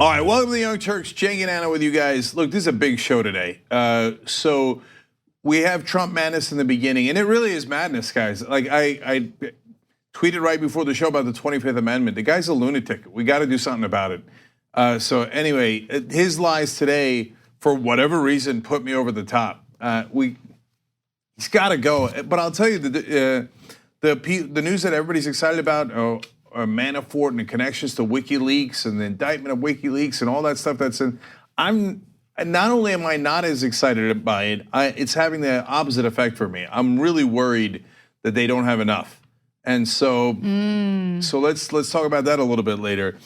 All right, welcome to the Young Turks. Cenk and Anna with you guys. Look, this is a big show today. So we have Trump madness in the beginning, and it really is madness, guys. Like I tweeted right before the show about the 25th Amendment. The guy's a lunatic. We got to do something about it. So anyway, his lies today, for whatever reason, put me over the top. He's got to go. But I'll tell you, the news that everybody's excited about. Manafort and the connections to WikiLeaks and the indictment of WikiLeaks and all that stuff that's in. Not only am I not as excited by it, it's having the opposite effect for me. I'm really worried that they don't have enough, and so let's talk about that a little bit later.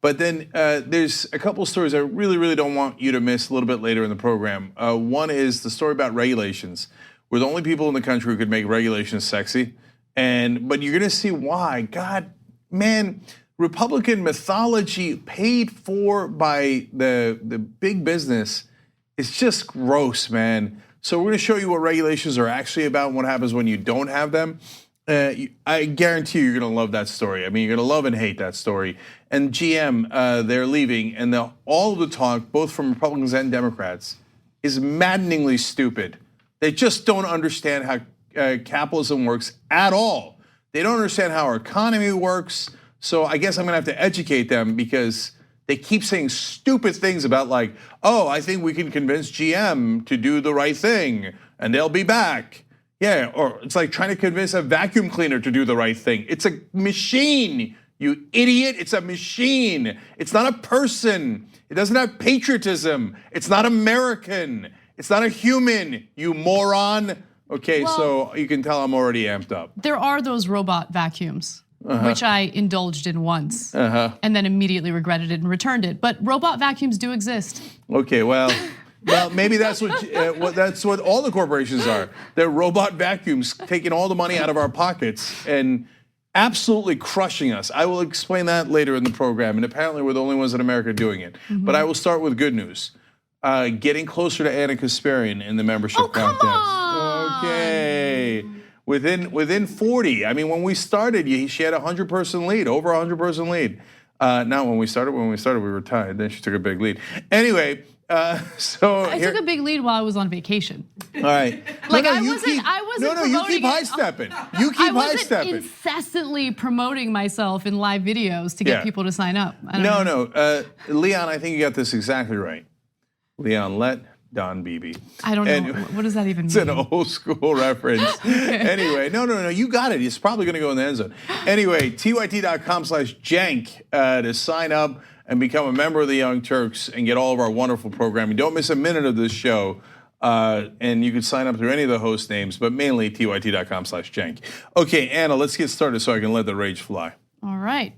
But then there's a couple stories I really don't want you to miss a little bit later in the program. One is the story about regulations. We're the only people in the country who could make regulations sexy, but you're gonna see why. God. Man, Republican mythology paid for by the big business is just gross, man. So we're gonna show you what regulations are actually about and what happens when you don't have them. I guarantee you're gonna love that story. I mean, you're gonna love and hate that story. And GM, they're leaving, and all of the talk, both from Republicans and Democrats, is maddeningly stupid. They just don't understand how capitalism works at all. They don't understand how our economy works. So I guess I'm gonna have to educate them because they keep saying stupid things about like, oh, I think we can convince GM to do the right thing and they'll be back. Yeah, or it's like trying to convince a vacuum cleaner to do the right thing. It's a machine, you idiot, it's a machine. It's not a person, it doesn't have patriotism. It's not American, it's not a human, you moron. Okay, well, so you can tell I'm already amped up. There are those robot vacuums, which I indulged in once, and then immediately regretted it and returned it. But robot vacuums do exist. Okay, well, maybe that's what all the corporations are. They're robot vacuums taking all the money out of our pockets and absolutely crushing us. I will explain that later in the program, and apparently we're the only ones in America doing it. But I will start with good news. Getting closer to Anna Kasparian in the membership countdown. Come on. Okay, within 40. I mean, when we started, she had a 100-person lead, over 100-person lead. Not when we started. When we started, we were tied. Then she took a big lead. Anyway, so I took a big lead while I was on vacation. All right. Like I wasn't. You keep high stepping. You keep high stepping. I wasn't incessantly promoting myself in live videos to get people to sign up. No, Leon, I think you got this exactly right. Leon, let Don Beebe. I don't know, what does that even mean? It's an old school reference. Anyway, no, you got it. It's probably gonna go in the end zone. Anyway, tyt.com/Cenk to sign up and become a member of the Young Turks and get all of our wonderful programming. Don't miss a minute of this show. And you can sign up through any of the host names, but mainly tyt.com/Cenk. Okay, Anna, let's get started so I can let the rage fly. All right.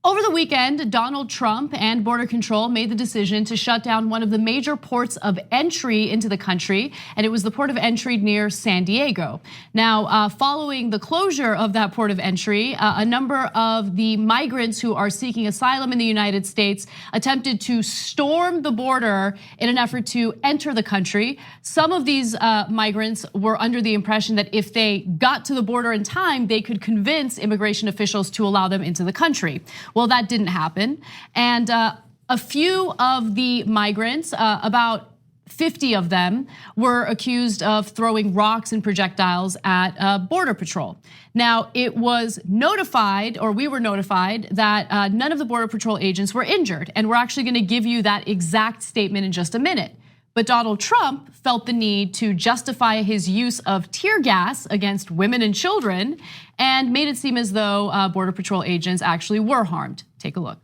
Over the weekend, Donald Trump and Border Control made the decision to shut down one of the major ports of entry into the country, and it was the port of entry near San Diego. Now, following the closure of that port of entry, a number of the migrants who are seeking asylum in the United States attempted to storm the border in an effort to enter the country. Some of these migrants were under the impression that if they got to the border in time, they could convince immigration officials to allow them into the country. Well, that didn't happen. And a few of the migrants, about 50 of them, were accused of throwing rocks and projectiles at Border Patrol. Now, it was notified, or we were notified, that none of the Border Patrol agents were injured. And we're actually gonna give you that exact statement in just a minute. But Donald Trump felt the need to justify his use of tear gas against women and children and made it seem as though Border Patrol agents actually were harmed. Take a look.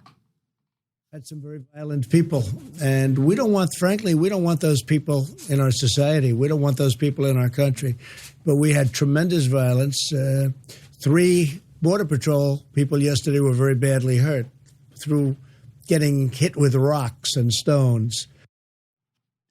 Had some very violent people, and frankly, we don't want those people in our society. We don't want those people in our country. But we had tremendous violence. 3 Border Patrol people yesterday were very badly hurt through getting hit with rocks and stones.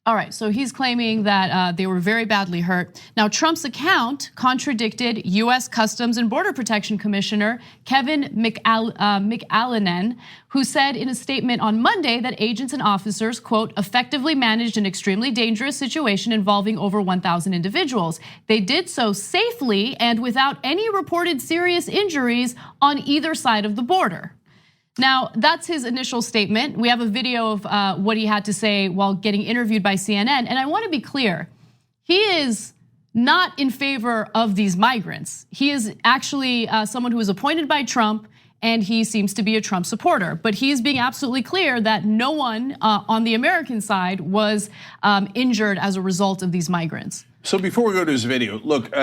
All right, so he's claiming that they were very badly hurt. Now, Trump's account contradicted US Customs and Border Protection Commissioner Kevin McAleenan, who said in a statement on Monday that agents and officers, quote, effectively managed an extremely dangerous situation involving over 1,000 individuals. They did so safely and without any reported serious injuries on either side of the border. Now, that's his initial statement. We have a video of what he had to say while getting interviewed by CNN. And I want to be clear, he is not in favor of these migrants. He is actually someone who was appointed by Trump, and he seems to be a Trump supporter. But he is being absolutely clear that no one on the American side was injured as a result of these migrants. So before we go to his video, look,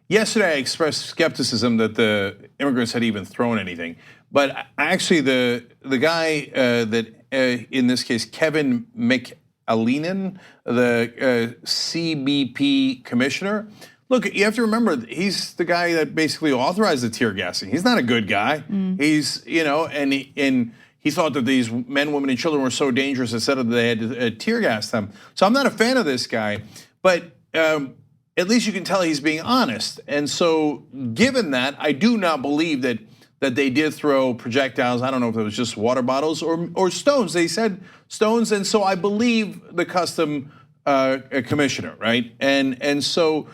yesterday I expressed skepticism that the immigrants had even thrown anything. But actually the guy that, in this case, Kevin McAleenan, the CBP commissioner, look, you have to remember, he's the guy that basically authorized the tear gassing. He's not a good guy. He's, and he thought that these men, women, and children were so dangerous, etc., that they had to tear gas them. So I'm not a fan of this guy, but at least you can tell he's being honest. And so given that, I do not believe that they did throw projectiles. I don't know if it was just water bottles or stones. They said stones, and so I believe the custom commissioner, right? And so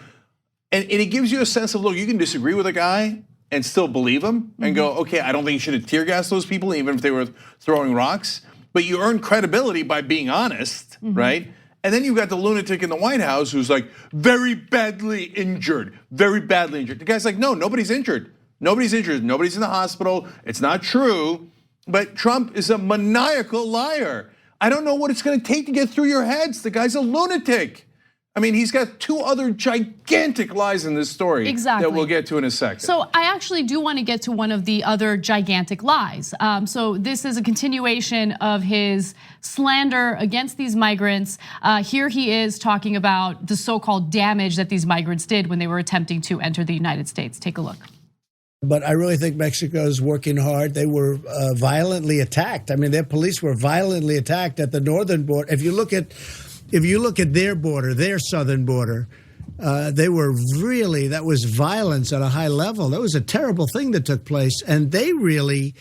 it gives you a sense of, look, you can disagree with a guy and still believe him and go, okay, I don't think you should have tear gassed those people, even if they were throwing rocks. But you earn credibility by being honest, right? And then you've got the lunatic in the White House who's like, very badly injured, very badly injured. The guy's like, no, nobody's injured. Nobody's injured, nobody's in the hospital, it's not true. But Trump is a maniacal liar. I don't know what it's gonna take to get through your heads. The guy's a lunatic. I mean, he's got two other gigantic lies in this story that we'll get to in a second. So I actually do want to get to one of the other gigantic lies. So this is a continuation of his slander against these migrants. Here he is talking about the so-called damage that these migrants did when they were attempting to enter the United States. Take a look. But I really think Mexico is working hard. They were violently attacked. I mean, their police were violently attacked at the northern border. If you look at their border, their southern border, they were really, that was violence at a high level. That was a terrible thing that took place, and they really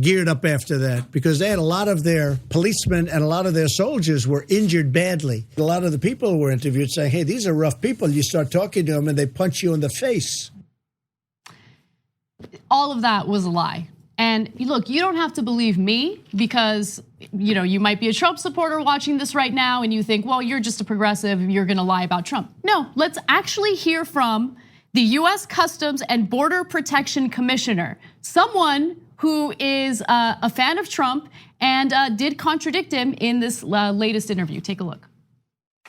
geared up after that because they had a lot of their policemen and a lot of their soldiers were injured badly. A lot of the people who were interviewed saying, hey, these are rough people. You start talking to them and they punch you in the face. All of that was a lie. And look, you don't have to believe me because you might be a Trump supporter watching this right now and you think, well, you're just a progressive, you're gonna lie about Trump. No, let's actually hear from the US Customs and Border Protection Commissioner, someone who is a fan of Trump and did contradict him in this latest interview. Take a look.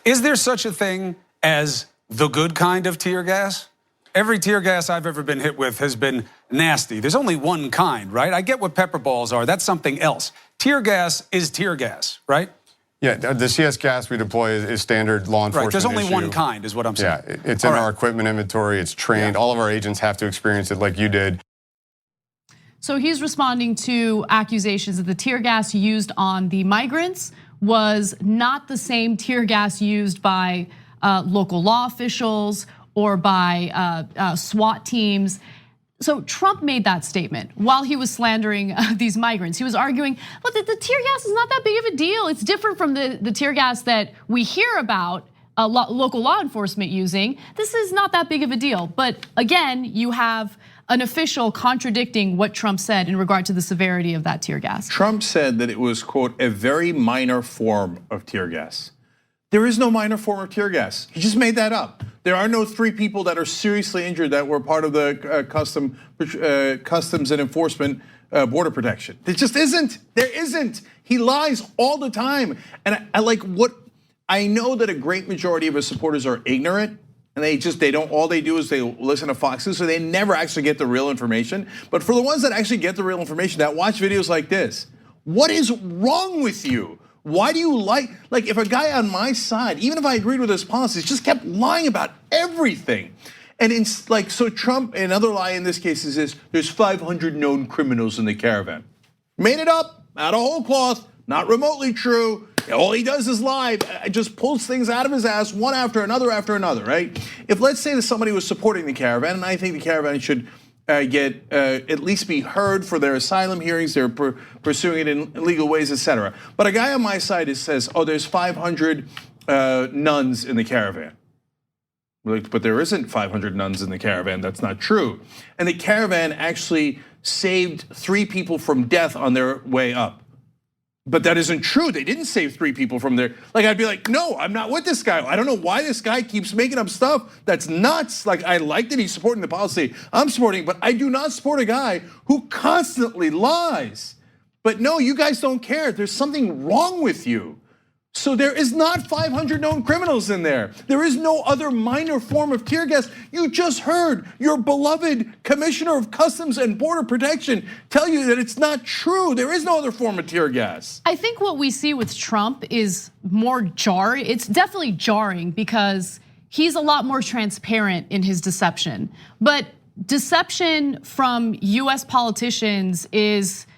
Is there such a thing as the good kind of tear gas? Every tear gas I've ever been hit with has been nasty. There's only one kind, right? I get what pepper balls are. That's something else. Tear gas is tear gas, right? Yeah, the CS gas we deploy is standard law enforcement Right, there's only issue. one kind is what I'm saying. Yeah, it's in our equipment inventory. It's trained. All of our agents have to experience it like you did. So he's responding to accusations that the tear gas used on the migrants was not the same tear gas used by local law officials or by SWAT teams. So Trump made that statement while he was slandering these migrants. He was arguing, look, the tear gas is not that big of a deal. It's different from the tear gas that we hear about local law enforcement using. This is not that big of a deal. But again, you have an official contradicting what Trump said in regard to the severity of that tear gas. Trump said that it was, quote, a very minor form of tear gas. There is no minor form of tear gas. He just made that up. There are no 3 people that are seriously injured that were part of the customs and enforcement border protection. There just isn't. There isn't. He lies all the time. And I know that a great majority of his supporters are ignorant and all they do is they listen to Fox News, so they never actually get the real information. But for the ones that actually get the real information, that watch videos like this, what is wrong with you? Why do you like if a guy on my side, even if I agreed with his policies, just kept lying about everything? And so Trump, another lie in this case is this: there's 500 known criminals in the caravan. Made it up, out of whole cloth, not remotely true. All he does is lie, just pulls things out of his ass one after another, right? If let's say that somebody was supporting the caravan, and I think the caravan should get at least be heard for their asylum hearings, they're pursuing it in legal ways, etc. But a guy on my side says, oh, there's 500 nuns in the caravan. But there isn't 500 nuns in the caravan, that's not true. And the caravan actually saved 3 people from death on their way up. But that isn't true. They didn't save 3 people from there. Like, I'd be like, no, I'm not with this guy. I don't know why this guy keeps making up stuff that's nuts. Like, I like that he's supporting the policy I'm supporting, but I do not support a guy who constantly lies. But no, you guys don't care. There's something wrong with you. So there is not 500 known criminals in there. There is no other minor form of tear gas. You just heard your beloved Commissioner of Customs and Border Protection tell you that it's not true. There is no other form of tear gas. I think what we see with Trump is more jarring. It's definitely jarring because he's a lot more transparent in his deception. But deception from US politicians is,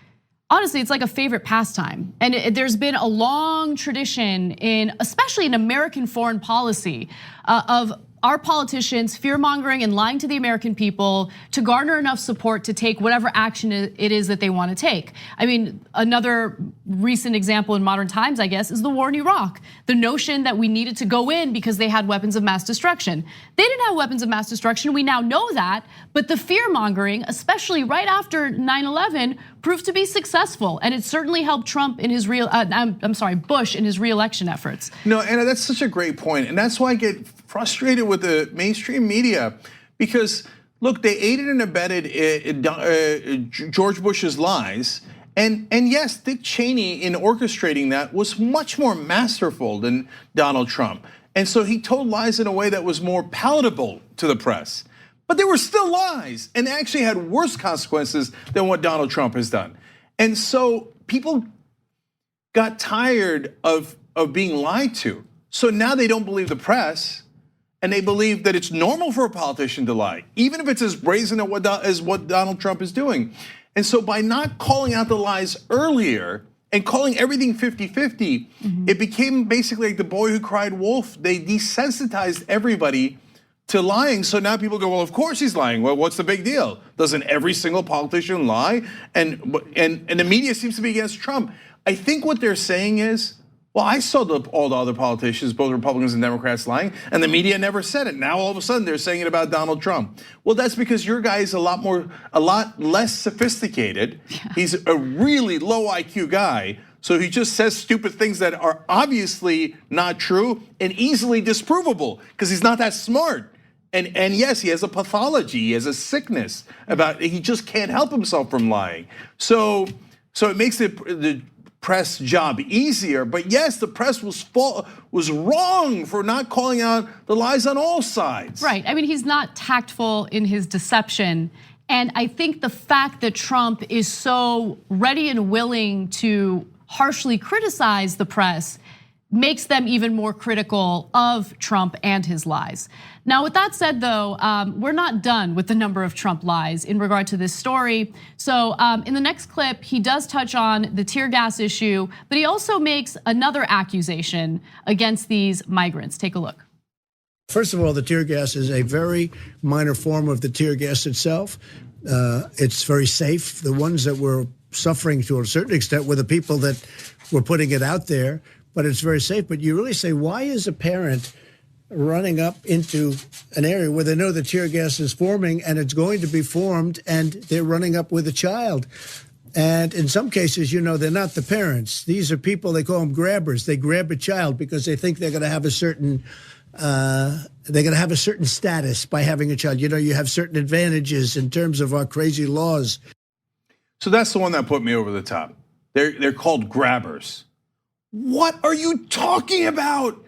honestly, it's like a favorite pastime. And there's been a long tradition especially in American foreign policy, of our politicians fear-mongering and lying to the American people to garner enough support to take whatever action it is that they want to take. I mean, another recent example in modern times, I guess, is the war in Iraq. The notion that we needed to go in because they had weapons of mass destruction. They didn't have weapons of mass destruction, we now know that, but the fear-mongering, especially right after 9/11, proved to be successful, and it certainly helped Trump in his Bush in his re-election efforts. No, Anna, that's such a great point, and that's why I get frustrated with the mainstream media, because look, they aided and abetted George Bush's lies, and yes, Dick Cheney in orchestrating that was much more masterful than Donald Trump, and so he told lies in a way that was more palatable to the press. But they were still lies, and they actually had worse consequences than what Donald Trump has done. And so people got tired of being lied to. So now they don't believe the press, and they believe that it's normal for a politician to lie, even if it's as brazen as what Donald Trump is doing. And so by not calling out the lies earlier and calling everything 50-50, it became basically like the boy who cried wolf. They desensitized everybody to lying. So now people go, well, of course he's lying. Well, what's the big deal? Doesn't every single politician lie? And the media seems to be against Trump. I think what they're saying is, well, I saw all the other politicians, both Republicans and Democrats, lying, and the media never said it. Now all of a sudden they're saying it about Donald Trump. Well, that's because your guy is a lot less sophisticated. Yeah. He's a really low IQ guy. So he just says stupid things that are obviously not true and easily disprovable because he's not that smart. And yes, he has a pathology, he has a sickness he just can't help himself from lying. So it makes the press job easier. But yes, the press was wrong for not calling out the lies on all sides. Right. I mean, he's not tactful in his deception. And I think the fact that Trump is so ready and willing to harshly criticize the press makes them even more critical of Trump and his lies. Now, with that said, though, we're not done with the number of Trump lies in regard to this story. So in the next clip, he does touch on the tear gas issue, but he also makes another accusation against these migrants. Take a look. First of all, the tear gas is a very minor form of the tear gas itself. It's very safe. The ones that were suffering to a certain extent were the people that were putting it out there, but it's very safe. But you really say, why is a parent running up into an area where they know the tear gas is forming and it's going to be formed, and they're running up with a child? And in some cases, you know, they're not the parents. These are people, they call them grabbers. They grab a child because they think they're going to have a certain status by having a child. You know, you have certain advantages in terms of our crazy laws. So that's the one that put me over the top. They're called grabbers. What are you talking about?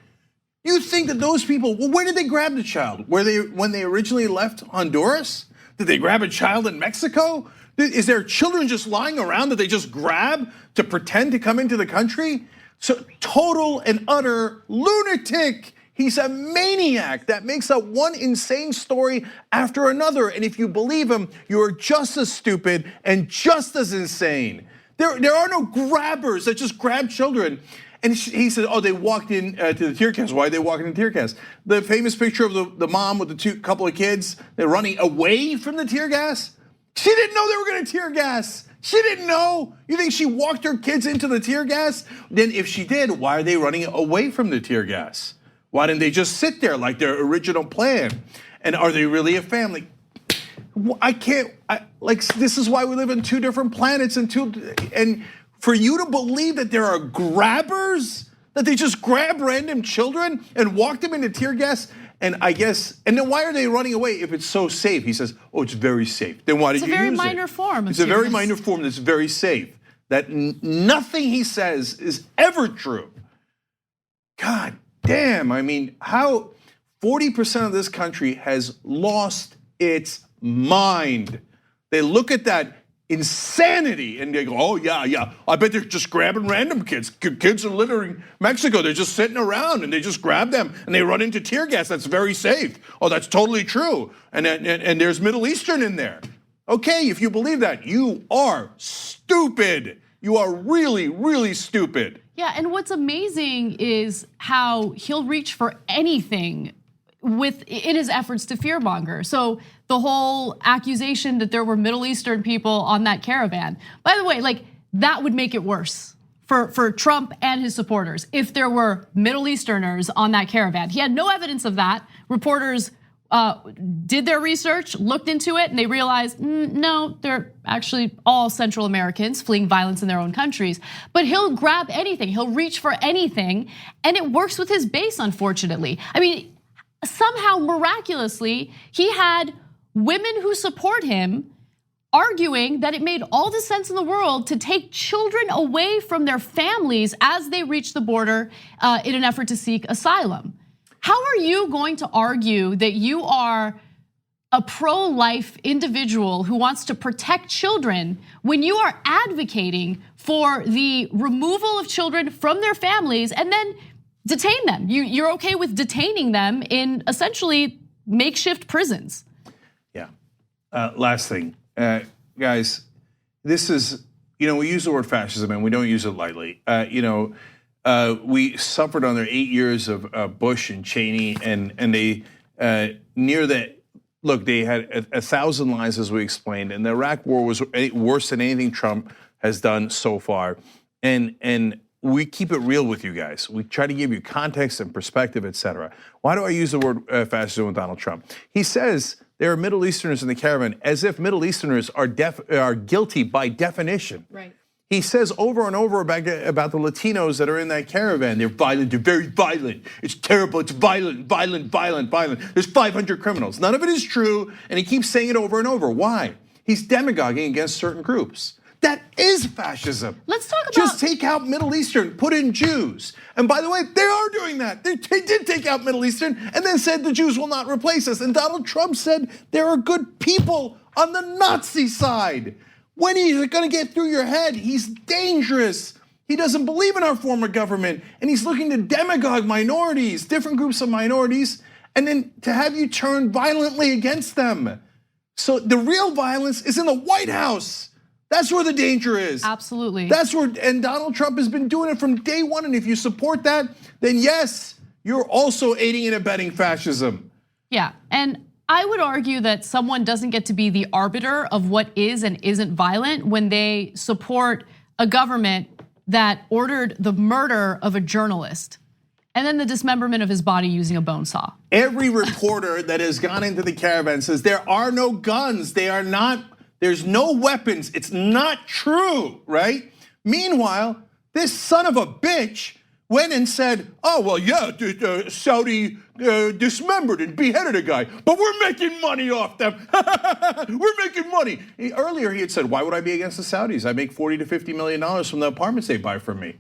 You think that those people, well, where did they grab the child? When they originally left Honduras? Did they grab a child in Mexico? Is there children just lying around that they just grab to pretend to come into the country? So total and utter lunatic. He's a maniac that makes up one insane story after another. And if you believe him, you are just as stupid and just as insane. There are no grabbers that just grab children. And he said, oh, they walked in to the tear gas. Why are they walking in the tear gas? The famous picture of the mom with the couple of kids, they're running away from the tear gas. She didn't know they were gonna tear gas. She didn't know. You think she walked her kids into the tear gas? Then if she did, why are they running away from the tear gas? Why didn't they just sit there like their original plan? And are they really a family? I can't, like, this is why we live on two different planets and for you to believe that there are grabbers, that they just grab random children and walk them into tear gas, and I guess, and then why are they running away if it's so safe? He says, oh, it's very safe. Then why did you use it? It's a very minor form. It's a very minor form that's very safe. That nothing he says is ever true. God damn, I mean, how 40% of this country has lost its mind. They look at that insanity and they go, oh yeah, I bet they're just grabbing random kids. Kids are littering Mexico, they're just sitting around and they just grab them and they run into tear gas, that's very safe. Oh, that's totally true. And there's Middle Eastern in there. Okay, if you believe that, you are stupid. You are really, really stupid. Yeah, and what's amazing is how he'll reach for anything in his efforts to fearmonger. So the whole accusation that there were Middle Eastern people on that caravan, by the way, like that would make it worse for Trump and his supporters if there were Middle Easterners on that caravan. He had no evidence of that. Reporters did their research, looked into it, and they realized, no, they're actually all Central Americans fleeing violence in their own countries. But he'll grab anything, he'll reach for anything, and it works with his base, unfortunately. I mean, somehow, miraculously, he had women who support him arguing that it made all the sense in the world to take children away from their families as they reach the border in an effort to seek asylum. How are you going to argue that you are a pro-life individual who wants to protect children when you are advocating for the removal of children from their families and then detain them? You're okay with detaining them in essentially makeshift prisons. Yeah. Last thing, guys, this is, we use the word fascism and we don't use it lightly. We suffered under 8 years of Bush and Cheney, and they they had 1,000 lies, as we explained, and the Iraq War was worse than anything Trump has done so far. And we keep it real with you guys. We try to give you context and perspective, etc. Why do I use the word fascism with Donald Trump? He says there are Middle Easterners in the caravan, as if Middle Easterners are guilty by definition. Right. He says over and over about the Latinos that are in that caravan. They're violent, they're very violent. It's terrible, it's violent. There's 500 criminals. None of it is true, and he keeps saying it over and over. Why? He's demagoguing against certain groups. That is fascism. Let's talk about— Just take out Middle Eastern, put in Jews. And by the way, they are doing that. They did take out Middle Eastern and then said the Jews will not replace us. And Donald Trump said there are good people on the Nazi side. When he's gonna get through your head, he's dangerous. He doesn't believe in our form of government, and he's looking to demagogue minorities, different groups of minorities, and then to have you turn violently against them. So the real violence is in the White House. That's where the danger is. Absolutely. And Donald Trump has been doing it from day one, and if you support that, then yes, you're also aiding and abetting fascism. Yeah, and I would argue that someone doesn't get to be the arbiter of what is and isn't violent when they support a government that ordered the murder of a journalist and then the dismemberment of his body using a bone saw. Every reporter that has gone into the caravan says there are no guns, there's no weapons, it's not true, right? Meanwhile, this son of a bitch went and said, oh, well, yeah, Saudi dismembered and beheaded a guy, but we're making money off them. We're making money. Earlier he had said, why would I be against the Saudis? I make $40 to $50 million from the apartments they buy from me.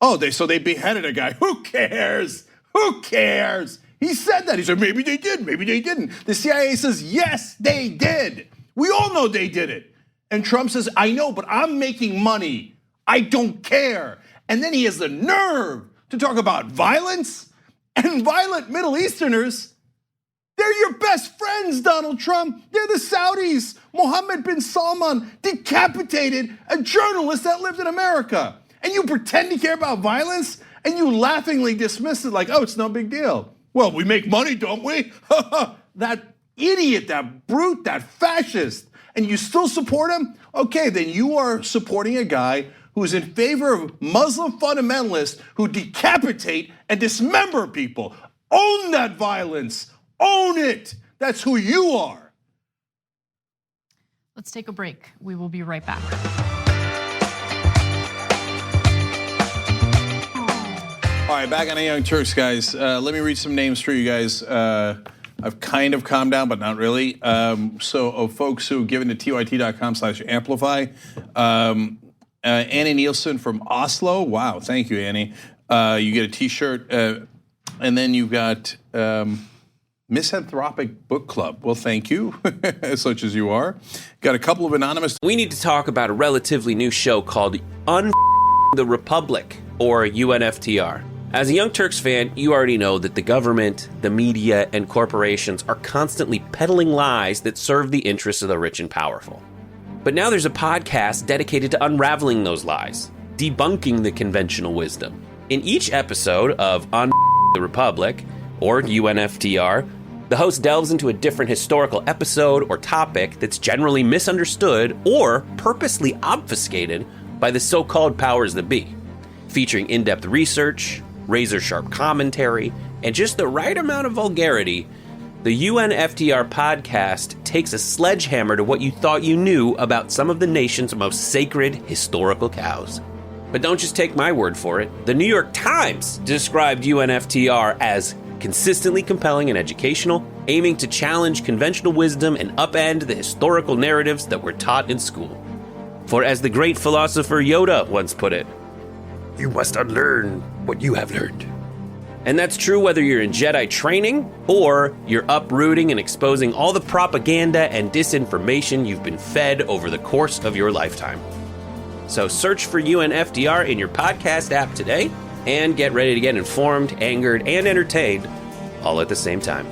Oh, so they beheaded a guy. Who cares? Who cares? He said that. He said, maybe they did, maybe they didn't. The CIA says, yes, they did. We all know they did it. And Trump says, I know, but I'm making money. I don't care. And then he has the nerve to talk about violence and violent Middle Easterners. They're your best friends, Donald Trump. They're the Saudis. Mohammed bin Salman decapitated a journalist that lived in America. And you pretend to care about violence and you laughingly dismiss it like, oh, it's no big deal. Well, we make money, don't we? That idiot, that brute, that fascist. And you still support him? Okay, then you are supporting a guy who is in favor of Muslim fundamentalists who decapitate and dismember people. Own that violence, own it. That's who you are. Let's take a break. We will be right back. All right, back on the Young Turks, guys. Let me read some names for you guys. I've kind of calmed down, but not really. So of folks who have given to tyt.com/amplify. Annie Nielsen from Oslo. Wow, thank you, Annie. You get a T-shirt. And then you've got Misanthropic Book Club. Well, thank you, such as you are. Got a couple of anonymous. We need to talk about a relatively new show called the Republic, or UNFTR. As a Young Turks fan, you already know that the government, the media, and corporations are constantly peddling lies that serve the interests of the rich and powerful. But now there's a podcast dedicated to unraveling those lies, debunking the conventional wisdom. In each episode of the Republic, or UNFTR, the host delves into a different historical episode or topic that's generally misunderstood or purposely obfuscated by the so-called powers that be, featuring in-depth research, razor-sharp commentary, and just the right amount of vulgarity. The UNFTR podcast takes a sledgehammer to what you thought you knew about some of the nation's most sacred historical cows. But don't just take my word for it. The New York Times described UNFTR as consistently compelling and educational, aiming to challenge conventional wisdom and upend the historical narratives that were taught in school. For as the great philosopher Yoda once put it, you must unlearn what you have learned. And that's true whether you're in Jedi training or you're uprooting and exposing all the propaganda and disinformation you've been fed over the course of your lifetime. So search for UNFTR in your podcast app today and get ready to get informed, angered, and entertained all at the same time.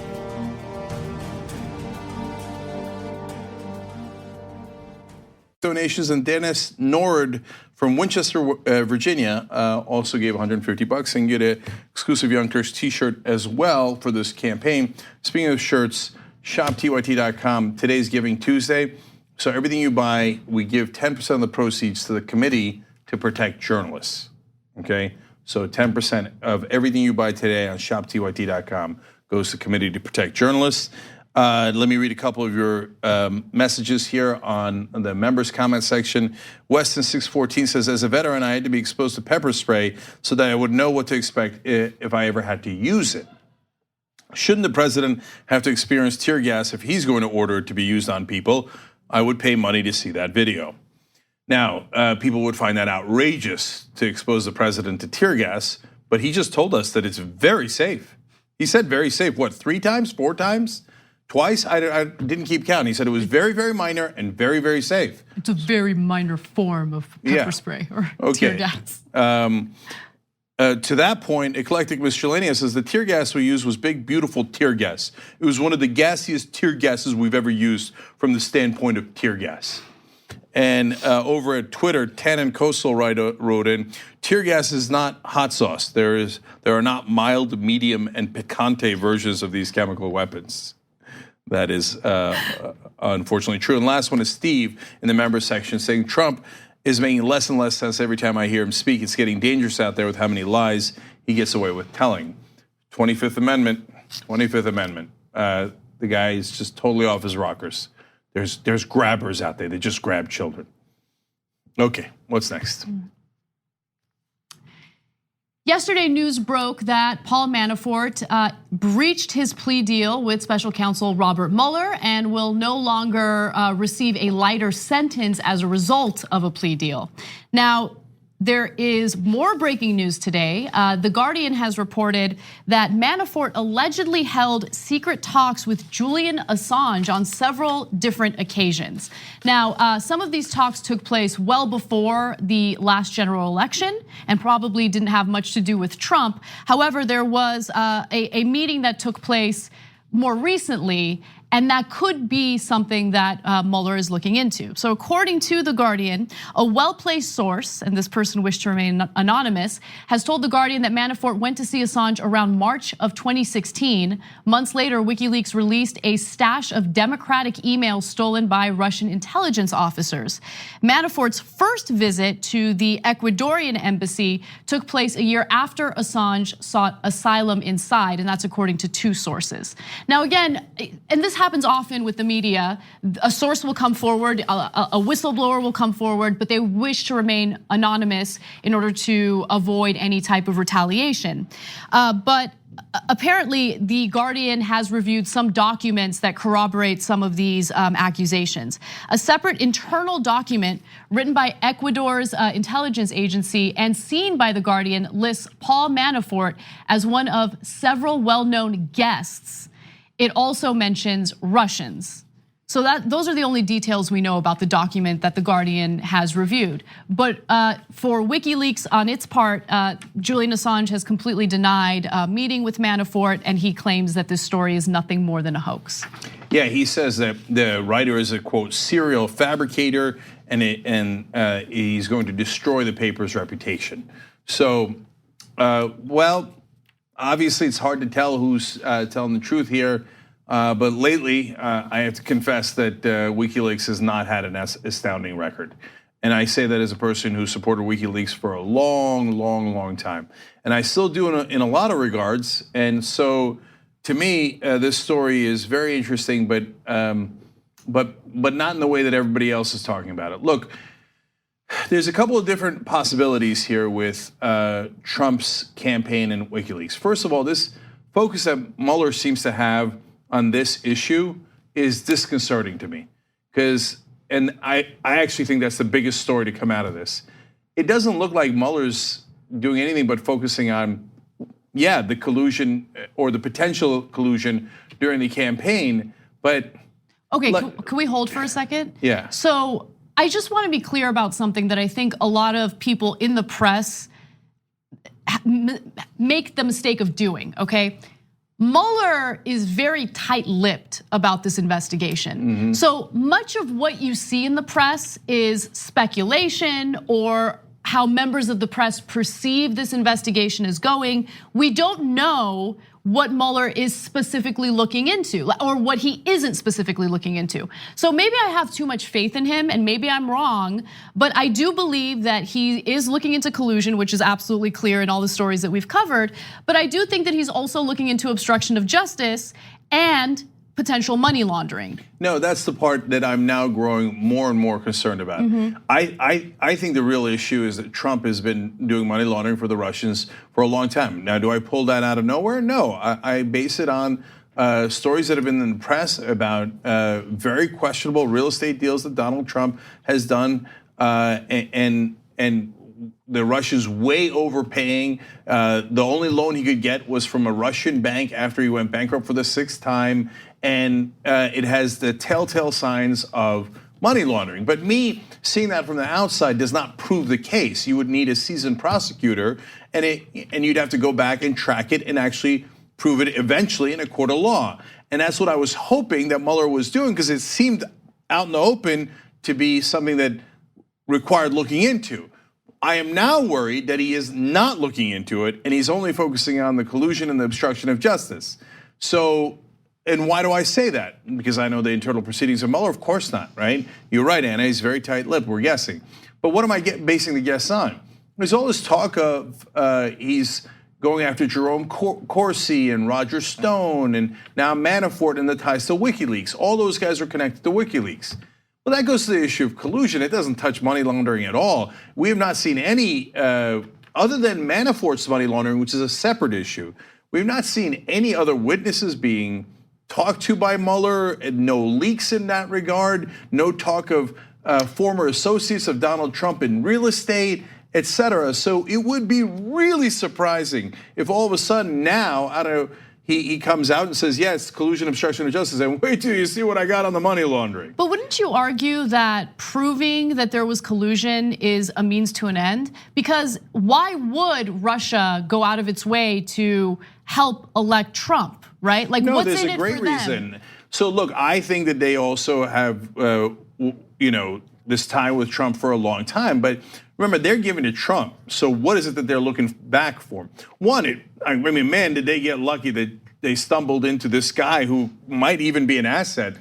Donations, and Dennis Nord from Winchester, Virginia, also gave $150 and get an exclusive Young Turks T-shirt as well for this campaign. Speaking of shirts, shoptyt.com. Today's Giving Tuesday, so everything you buy, we give 10% of the proceeds to the Committee to Protect Journalists. Okay, so 10% of everything you buy today on shoptyt.com goes to the Committee to Protect Journalists. Let me read a couple of your messages here on the members' comment section. Weston 614 says, as a veteran, I had to be exposed to pepper spray so that I would know what to expect if I ever had to use it. Shouldn't the president have to experience tear gas if he's going to order it to be used on people? I would pay money to see that video. Now, people would find that outrageous to expose the president to tear gas, but he just told us that it's very safe. He said very safe, what, 3 times, 4 times? Twice? I didn't keep count. He said it was very, very minor and very, very safe. It's a very minor form of pepper spray or tear gas. To that point, Eclectic Miscellaneous says the tear gas we used was big, beautiful tear gas. It was one of the gassiest tear gases we've ever used from the standpoint of tear gas. And over at Twitter, Tannen Coastal wrote in, tear gas is not hot sauce. There are not mild, medium, and picante versions of these chemical weapons. That is unfortunately true. And last one is Steve in the members section saying Trump is making less and less sense every time I hear him speak. It's getting dangerous out there with how many lies he gets away with telling. 25th Amendment. The guy is just totally off his rockers. There's grabbers out there. They just grab children. Okay, what's next? Yesterday, news broke that Paul Manafort breached his plea deal with special counsel Robert Mueller and will no longer receive a lighter sentence as a result of a plea deal. Now, there is more breaking news today. The Guardian has reported that Manafort allegedly held secret talks with Julian Assange on several different occasions. Now, some of these talks took place well before the last general election and probably didn't have much to do with Trump. However, there was a meeting that took place more recently, and that could be something that Mueller is looking into. So according to The Guardian, a well-placed source, and this person wished to remain anonymous, has told The Guardian that Manafort went to see Assange around March of 2016. Months later, WikiLeaks released a stash of Democratic emails stolen by Russian intelligence officers. Manafort's first visit to the Ecuadorian embassy took place a year after Assange sought asylum inside, and that's according to 2 sources. Now again, and this happens often with the media. A source will come forward, a whistleblower will come forward, but they wish to remain anonymous in order to avoid any type of retaliation. But apparently, The Guardian has reviewed some documents that corroborate some of these accusations. A separate internal document written by Ecuador's intelligence agency and seen by The Guardian lists Paul Manafort as one of several well-known guests. It also mentions Russians. So those are the only details we know about the document that The Guardian has reviewed. But for WikiLeaks on its part, Julian Assange has completely denied meeting with Manafort, and he claims that this story is nothing more than a hoax. Yeah, he says that the writer is a, quote, serial fabricator, and he's going to destroy the paper's reputation. So, well, obviously it's hard to tell who's telling the truth here. But lately, I have to confess that WikiLeaks has not had an astounding record. And I say that as a person who supported WikiLeaks for a long time. And I still do in a lot of regards. And so to me, this story is very interesting, but not in the way that everybody else is talking about it. Look, there's a couple of different possibilities here with Trump's campaign and WikiLeaks. First of all, this focus that Mueller seems to have on this issue is disconcerting to me, and I actually think that's the biggest story to come out of this. It doesn't look like Mueller's doing anything but focusing on, the collusion or the potential collusion during the campaign, but. Okay, can we hold for a second? Yeah. So I just want to be clear about something that I think a lot of people in the press make the mistake of doing, okay? Mueller is very tight-lipped about this investigation. So much of what you see in the press is speculation or how members of the press perceive this investigation is going. We don't know what Mueller is specifically looking into or what he isn't specifically looking into. So maybe I have too much faith in him and maybe I'm wrong, but I do believe that he is looking into collusion, which is absolutely clear in all the stories that we've covered. But I do think that he's also looking into obstruction of justice and potential money laundering. No, that's the part that I'm now growing more and more concerned about. I think the real issue is that Trump has been doing money laundering for the Russians for a long time. Now, do I pull that out of nowhere? No, I base it on stories that have been in the press about very questionable real estate deals that Donald Trump has done, and the Russians way overpaying. The only loan he could get was from a Russian bank after he went bankrupt for the 6th time. And it has the telltale signs of money laundering. But me seeing that from the outside does not prove the case. You would need a seasoned prosecutor, and you'd have to go back and track it and actually prove it eventually in a court of law. And that's what I was hoping that Mueller was doing, because it seemed out in the open to be something that required looking into. I am now worried that he is not looking into it, and he's only focusing on the collusion and the obstruction of justice. So. And why do I say that? Because I know the internal proceedings of Mueller? Of course not, right? You're right, Anna, he's very tight-lipped, we're guessing. But what am I basing the guess on? There's all this talk of he's going after Jerome Corsi and Roger Stone and now Manafort and the ties to WikiLeaks. All those guys are connected to WikiLeaks. Well, that goes to the issue of collusion. It doesn't touch money laundering at all. We have not seen any, other than Manafort's money laundering, which is a separate issue, we've not seen any other witnesses being talked to by Mueller, no leaks in that regard, no talk of former associates of Donald Trump in real estate, et cetera. So it would be really surprising if all of a sudden now, he comes out and says, yes, collusion, obstruction of justice, and wait till you see what I got on the money laundering. But wouldn't you argue that proving that there was collusion is a means to an end? Because why would Russia go out of its way to help elect Trump, right? Like, no, what's there's in a it great for them? reason. So look, I think that they also have, this tie with Trump for a long time. But remember, they're giving to Trump. So what is it that they're looking back for? One, I mean, man, did they get lucky that they stumbled into this guy who might even be an asset,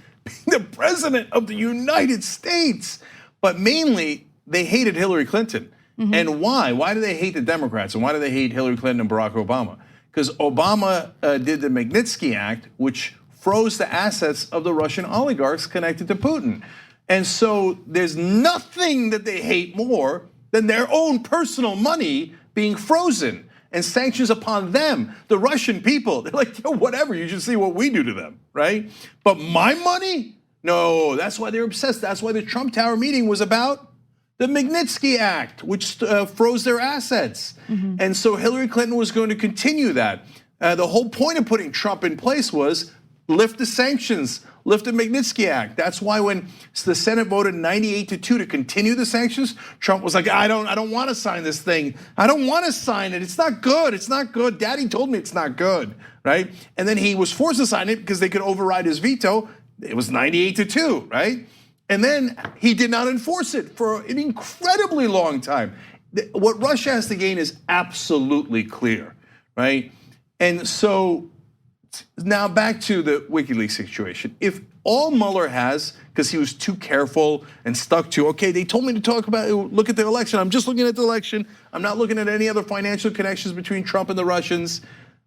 the president of the United States. But mainly, they hated Hillary Clinton. And why? Why do they hate the Democrats? And why do they hate Hillary Clinton and Barack Obama? Because Obama did the Magnitsky Act, which froze the assets of the Russian oligarchs connected to Putin. And so there's nothing that they hate more than their own personal money being frozen and sanctions upon them, the Russian people. They're like, yo, whatever, you should see what we do to them, right? But my money? No, that's why they're obsessed. That's why the Trump Tower meeting was about the Magnitsky Act, which froze their assets. And so Hillary Clinton was going to continue that. The whole point of putting Trump in place was lift the sanctions, lift the Magnitsky Act. That's why when the Senate voted 98-2 to continue the sanctions, Trump was like, I don't want to sign this thing. I don't want to sign it. It's not good. It's not good. Daddy told me it's not good, right? And then he was forced to sign it because they could override his veto. It was 98-2, right? And then he did not enforce it for an incredibly long time. What Russia has to gain is absolutely clear, right? And so now back to the WikiLeaks situation. If all Mueller has, because he was too careful and stuck to, okay, they told me to look at the election. I'm just looking at the election. I'm not looking at any other financial connections between Trump and the Russians.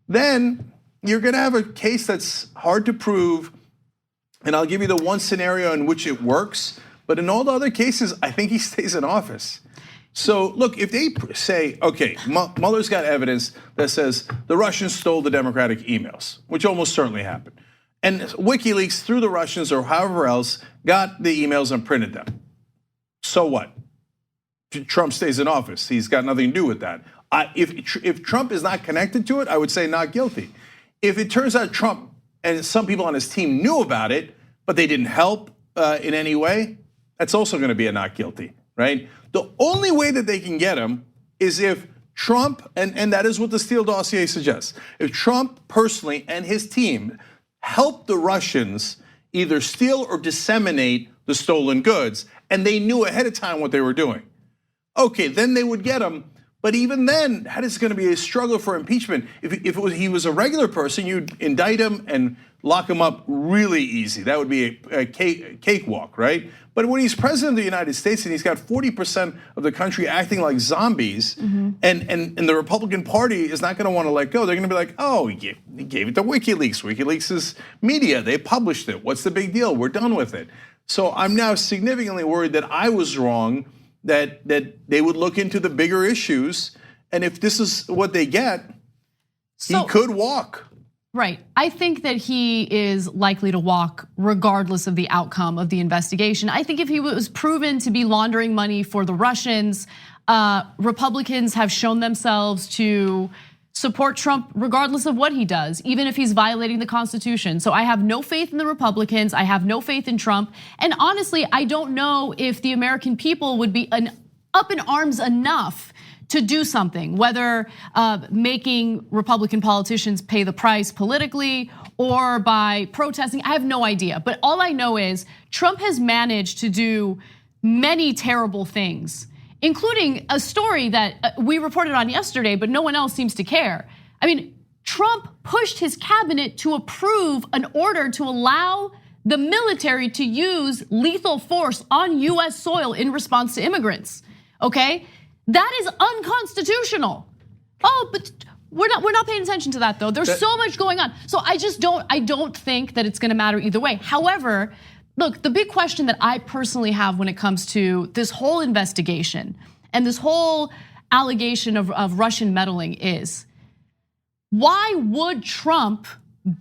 Then you're gonna have a case that's hard to prove. And I'll give you the one scenario in which it works. But in all the other cases, I think he stays in office. So look, if they say, okay, Mueller's got evidence that says the Russians stole the Democratic emails, which almost certainly happened. And WikiLeaks, through the Russians or however else, got the emails and printed them. So what? Trump stays in office. He's got nothing to do with that. If Trump is not connected to it, I would say not guilty. If it turns out Trump and some people on his team knew about it, but they didn't help in any way, that's also gonna be a not guilty, right? The only way that they can get him is if Trump, and that is what the Steele dossier suggests, if Trump personally and his team helped the Russians either steal or disseminate the stolen goods, and they knew ahead of time what they were doing. Okay, then they would get him. But even then, that is going to be a struggle for impeachment. If he was a regular person, you'd indict him and lock him up really easy. That would be a cakewalk, right? But when he's president of the United States and he's got 40% of the country acting like zombies, and the Republican Party is not going to want to let go, they're going to be like, oh, he gave it to WikiLeaks. WikiLeaks is media. They published it. What's the big deal? We're done with it. So I'm now significantly worried that I was wrong, that they would look into the bigger issues, and if this is what they get, he could walk. Right. I think that he is likely to walk regardless of the outcome of the investigation. I think if he was proven to be laundering money for the Russians, Republicans have shown themselves to support Trump regardless of what he does, even if he's violating the Constitution. So I have no faith in the Republicans. I have no faith in Trump. And honestly, I don't know if the American people would be up in arms enough to do something, whether making Republican politicians pay the price politically or by protesting. I have no idea. But all I know is Trump has managed to do many terrible things, including a story that we reported on yesterday, but no one else seems to care. I mean, Trump pushed his cabinet to approve an order to allow the military to use lethal force on US soil in response to immigrants, okay? That is unconstitutional. Oh, but we're not paying attention to that though. There's so much going on. So I don't think that it's gonna matter either way. However, look, the big question that I personally have when it comes to this whole investigation and this whole allegation of Russian meddling is, why would Trump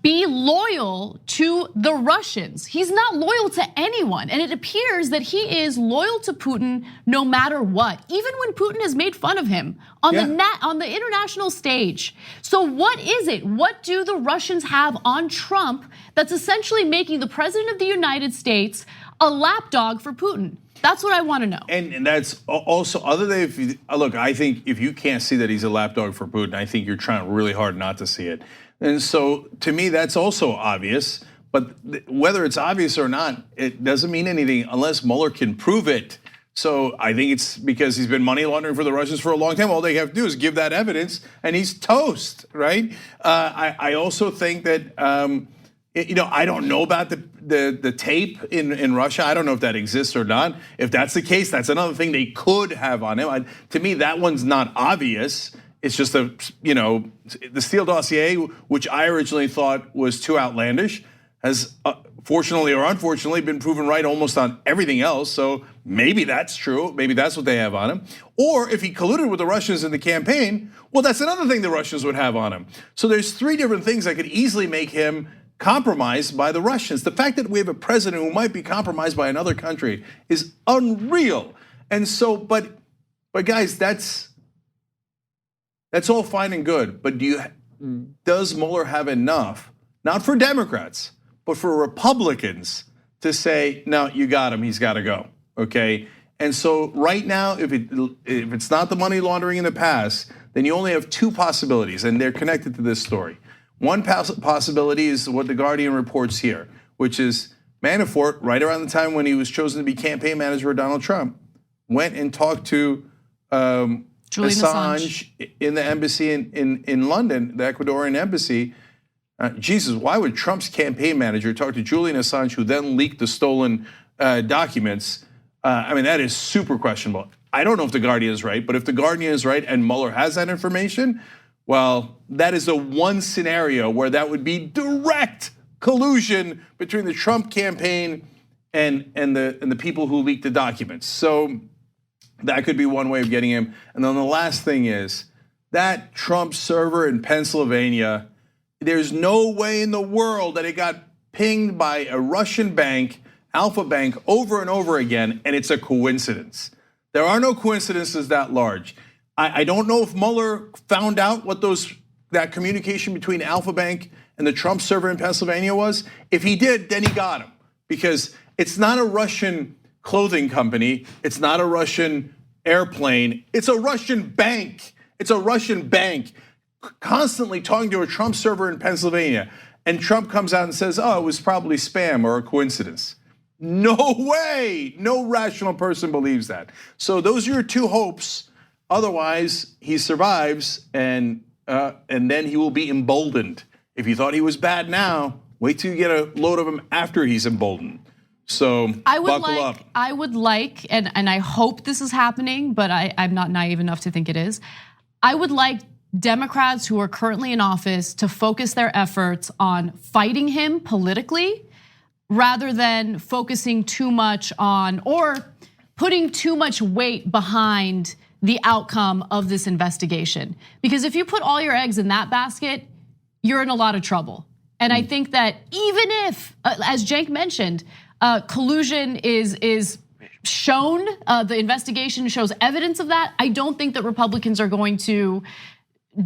be loyal to the Russians? He's not loyal to anyone. And it appears that he is loyal to Putin no matter what, even when Putin has made fun of him on the international stage. So what is it? What do the Russians have on Trump that's essentially making the president of the United States a lapdog for Putin? That's what I want to know. And that's also, other than look, I think if you can't see that he's a lapdog for Putin, I think you're trying really hard not to see it. And so to me, that's also obvious. But whether it's obvious or not, it doesn't mean anything unless Mueller can prove it. So I think it's because he's been money laundering for the Russians for a long time. All they have to do is give that evidence, and he's toast, right? I also think that I don't know about the tape in Russia. I don't know if that exists or not. If that's the case, that's another thing they could have on him. To me, that one's not obvious. It's just the Steele dossier, which I originally thought was too outlandish, has fortunately or unfortunately been proven right almost on everything else. So maybe that's true. Maybe that's what they have on him. Or if he colluded with the Russians in the campaign, well, that's another thing the Russians would have on him. So there's 3 different things that could easily make him compromised by the Russians. The fact that we have a president who might be compromised by another country is unreal. And so, but guys, that's all fine and good. But does Mueller have enough, not for Democrats, but for Republicans to say, no, you got him, he's got to go, okay? And so right now, if it's not the money laundering in the past, then you only have 2 possibilities, and they're connected to this story. One possibility is what the Guardian reports here, which is Manafort, right around the time when he was chosen to be campaign manager of Donald Trump, went and talked to Assange in the embassy in London, the Ecuadorian embassy. Jesus, why would Trump's campaign manager talk to Julian Assange, who then leaked the stolen documents? I mean, that is super questionable. I don't know if the Guardian is right, but if the Guardian is right and Mueller has that information, well, that is the one scenario where that would be direct collusion between the Trump campaign and the people who leaked the documents. So that could be one way of getting him. And then the last thing is that Trump server in Pennsylvania, there's no way in the world that it got pinged by a Russian bank, Alpha Bank, over and over again, and it's a coincidence. There are no coincidences that large. I don't know if Mueller found out what that communication between Alpha Bank and the Trump server in Pennsylvania was. If he did, then he got him, because it's not a Russian clothing company, it's not a Russian airplane, it's a Russian bank. It's a Russian bank constantly talking to a Trump server in Pennsylvania, and Trump comes out and says, oh, it was probably spam or a coincidence. No way, no rational person believes that. So those are your 2 hopes. Otherwise, he survives, and then he will be emboldened. If you thought he was bad now, wait till you get a load of him after he's emboldened. So buckle up. I would like, and I hope this is happening, but I'm not naive enough to think it is. I would like Democrats who are currently in office to focus their efforts on fighting him politically, rather than focusing too much on or putting too much weight behind the outcome of this investigation. Because if you put all your eggs in that basket, you're in a lot of trouble. And I think that even if, as Cenk mentioned, collusion is shown, the investigation shows evidence of that, I don't think that Republicans are going to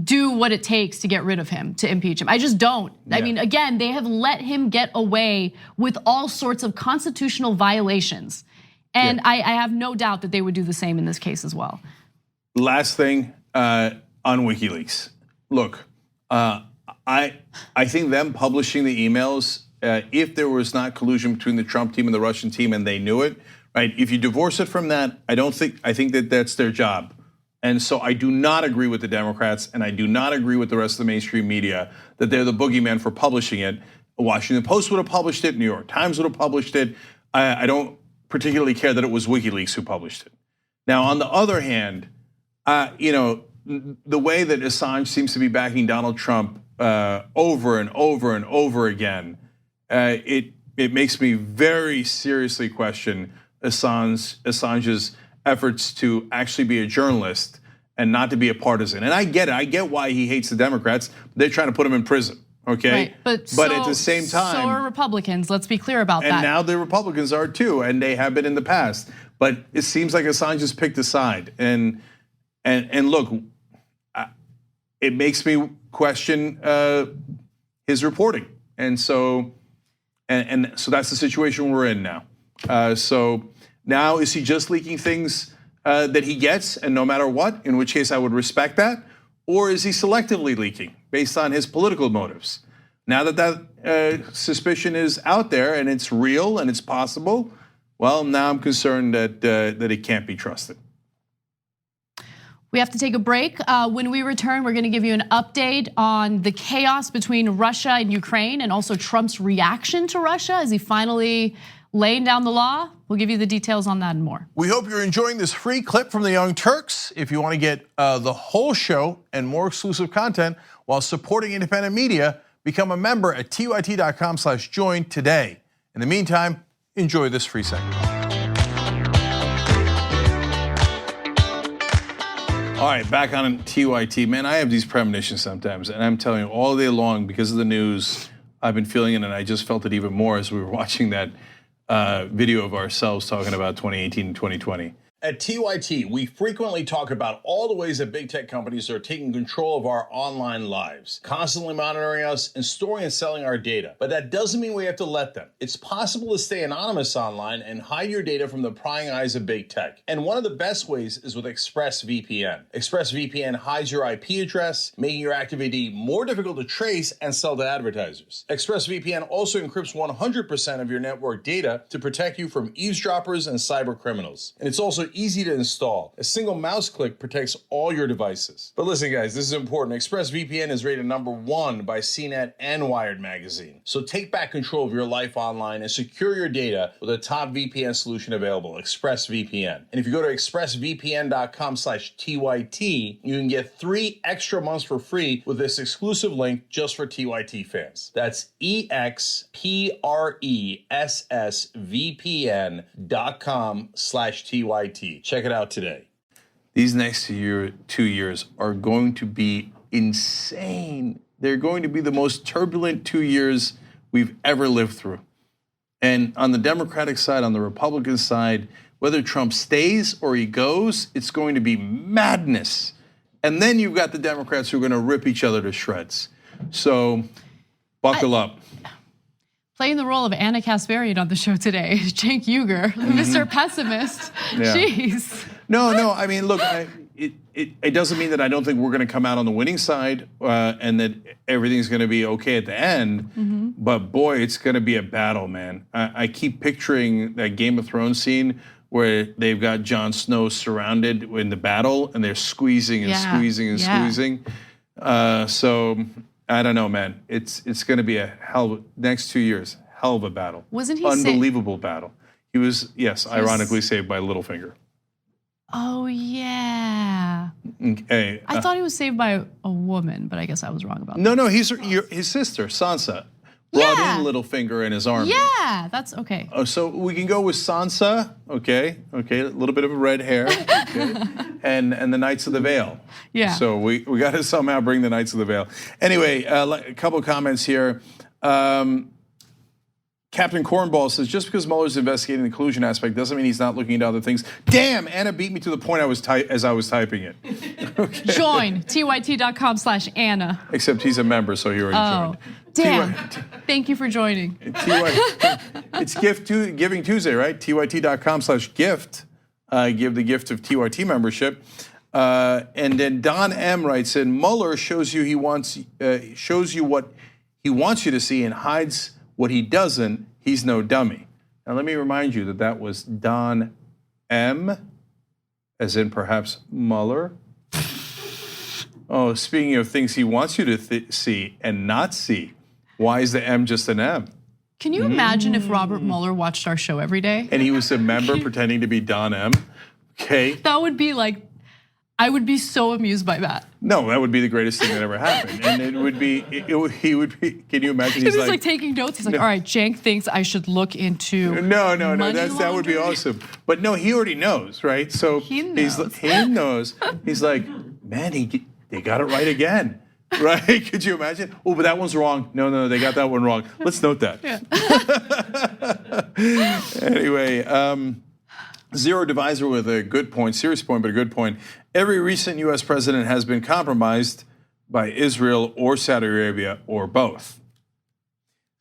do what it takes to get rid of him, to impeach him. I just don't. Yeah. I mean, again, they have let him get away with all sorts of constitutional violations. And I have no doubt that they would do the same in this case as well. Last thing on WikiLeaks. Look, I think them publishing the emails, if there was not collusion between the Trump team and the Russian team and they knew it, right? If you divorce it from that, I think that that's their job. And so I do not agree with the Democrats, and I do not agree with the rest of the mainstream media that they're the boogeyman for publishing it. Washington Post would have published it, New York Times would have published it. I don't particularly care that it was WikiLeaks who published it. Now, on the other hand, the way that Assange seems to be backing Donald Trump over and over and over again, it makes me very seriously question Assange's efforts to actually be a journalist and not to be a partisan. And I get it. I get why he hates the Democrats. They're trying to put him in prison, okay? Right. But at the same time, so are Republicans. Let's be clear about that. And now the Republicans are too, and they have been in the past. But it seems like Assange has picked a side. And look, it makes me question his reporting. And so that's the situation we're in now. So now, is he just leaking things that he gets, and no matter what, in which case I would respect that? Or is he selectively leaking based on his political motives? Now that suspicion is out there and it's real and it's possible, well, now I'm concerned that it can't be trusted. We have to take a break. When we return, we're going to give you an update on the chaos between Russia and Ukraine, and also Trump's reaction to Russia as he finally laying down the law. We'll give you the details on that and more. We hope you're enjoying this free clip from the Young Turks. If you want to get the whole show and more exclusive content while supporting independent media, Become a member at tyt.com/join today. In the meantime, enjoy this free segment. All right, back on TYT. Man, I have these premonitions sometimes, and I'm telling you, all day long, because of the news, I've been feeling it, and I just felt it even more as we were watching that video of ourselves talking about 2018 and 2020. At TYT, we frequently talk about all the ways that big tech companies are taking control of our online lives, constantly monitoring us and storing and selling our data. But that doesn't mean we have to let them. It's possible to stay anonymous online and hide your data from the prying eyes of big tech. And one of the best ways is with ExpressVPN. ExpressVPN hides your IP address, making your active ID more difficult to trace and sell to advertisers. ExpressVPN also encrypts 100% of your network data to protect you from eavesdroppers and cyber criminals. And it's also easy to install. A single mouse click protects all your devices. But listen, guys, this is important. ExpressVPN is rated #1 by CNET and Wired magazine. So take back control of your life online and secure your data with a top VPN solution available, ExpressVPN. And if you go to expressvpn.com/TYT, you can get 3 extra months for free with this exclusive link just for TYT fans. That's expressvpn.com/TYT. Check it out today. These next 2 years are going to be insane. They're going to be the most turbulent 2 years we've ever lived through. And on the Democratic side, on the Republican side, whether Trump stays or he goes, it's going to be madness. And then you've got the Democrats who are going to rip each other to shreds. So buckle up. Playing the role of Anna Kasparian on the show today, Cenk Uygur, Mr. Pessimist. Yeah. Jeez. No. I mean, look, it doesn't mean that I don't think we're going to come out on the winning side and that everything's going to be okay at the end. But boy, it's going to be a battle, man. I keep picturing that Game of Thrones scene where they've got Jon Snow surrounded in the battle and they're squeezing and squeezing and squeezing. So I don't know, man. It's going to be a next 2 years, hell of a battle. Wasn't he unbelievable battle? He was, ironically saved by Littlefinger. Oh yeah. Okay. I thought he was saved by a woman, but I guess I was wrong about that. No, he's his sister, Sansa. Brought in Littlefinger in his army. Yeah, that's okay. Oh, so we can go with Sansa, okay, a little bit of a red hair, okay, and the Knights of the Vale. Yeah. So we got to somehow bring the Knights of the Vale. Anyway, a couple of comments here. Captain Cornball says, just because Mueller's investigating the collusion aspect doesn't mean he's not looking into other things. Damn, Anna beat me to the point as I was typing it. Okay. Join, tyt.com/Anna. Except he's a member, so he already joined. Damn. Thank you for joining. It's Giving Tuesday, right? tyt.com/gift. Give the gift of TYT membership. And then Don M writes in, Mueller shows you what he wants you to see and hides what he doesn't. He's no dummy. Now let me remind you that was Don M, as in perhaps Mueller. Oh, speaking of things he wants you to see and not see, why is the M just an M? Can you imagine if Robert Mueller watched our show every day? And he was a member pretending to be Don M? Okay. That would be like, I would be so amused by that. No, that would be the greatest thing that ever happened. And he would be, can you imagine? He's like taking notes. He's like, all right, Cenk thinks I should look into No, that would be awesome. But no, he already knows, right? So he knows. He knows. He's like, man, they got it right again. Right? Could you imagine? Oh, but that one's wrong. No, they got that one wrong. Let's note that. Yeah. Anyway, Zero Divisor with a good point, serious point, but a good point. Every recent U.S. president has been compromised by Israel or Saudi Arabia or both.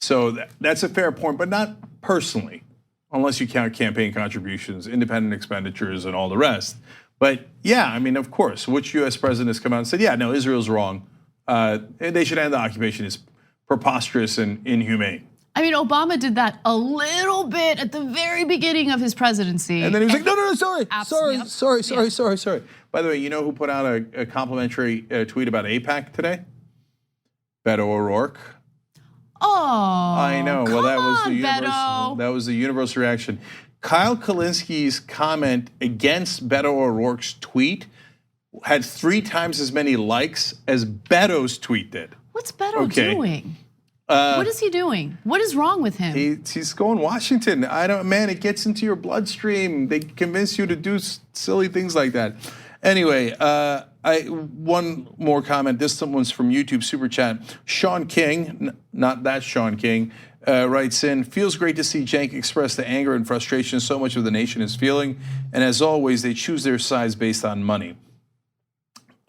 So that's a fair point, but not personally, unless you count campaign contributions, independent expenditures, and all the rest. But yeah, I mean, of course, which U.S. president has come out and said, yeah, no, Israel's wrong. They should end the occupation. It's preposterous and inhumane. I mean, Obama did that a little bit at the very beginning of his presidency. And then he was like, no, sorry. By the way, you know who put out a complimentary tweet about AIPAC today? Beto O'Rourke. Oh, I know. Well, that Beto. was the universal reaction. Kyle Kalinski's comment against Beto O'Rourke's tweet had 3 times as many likes as Beto's tweet did. What's Beto doing? What is he doing? What is wrong with him? He's going Washington. Man, it gets into your bloodstream. They convince you to do silly things like that. Anyway, one more comment. This one's from YouTube Super Chat. Sean King, not that Sean King, writes in, feels great to see Cenk express the anger and frustration so much of the nation is feeling. And as always, they choose their sides based on money.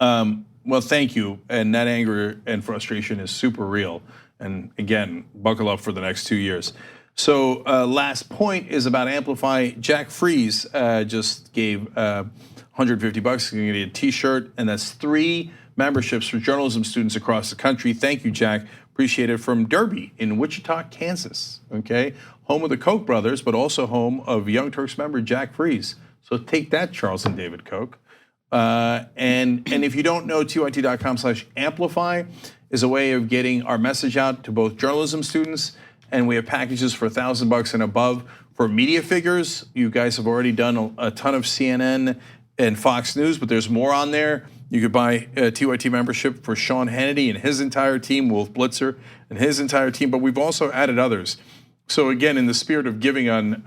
Well, thank you. And that anger and frustration is super real. And again, buckle up for the next 2 years. So last point is about Amplify. Jack Fries just gave $150. He's gonna get a t-shirt, and that's 3 memberships for journalism students across the country. Thank you, Jack. Appreciate it. From Derby in Wichita, Kansas, okay? Home of the Koch brothers, but also home of Young Turks member Jack Fries. So take that, Charles and David Koch. And if you don't know, tyt.com/amplify is a way of getting our message out to both journalism students, and we have packages for $1,000 and above for media figures. You guys have already done a ton of CNN and Fox News, but there's more on there. You could buy a TYT membership for Sean Hannity and his entire team, Wolf Blitzer and his entire team, but we've also added others. So again, in the spirit of giving on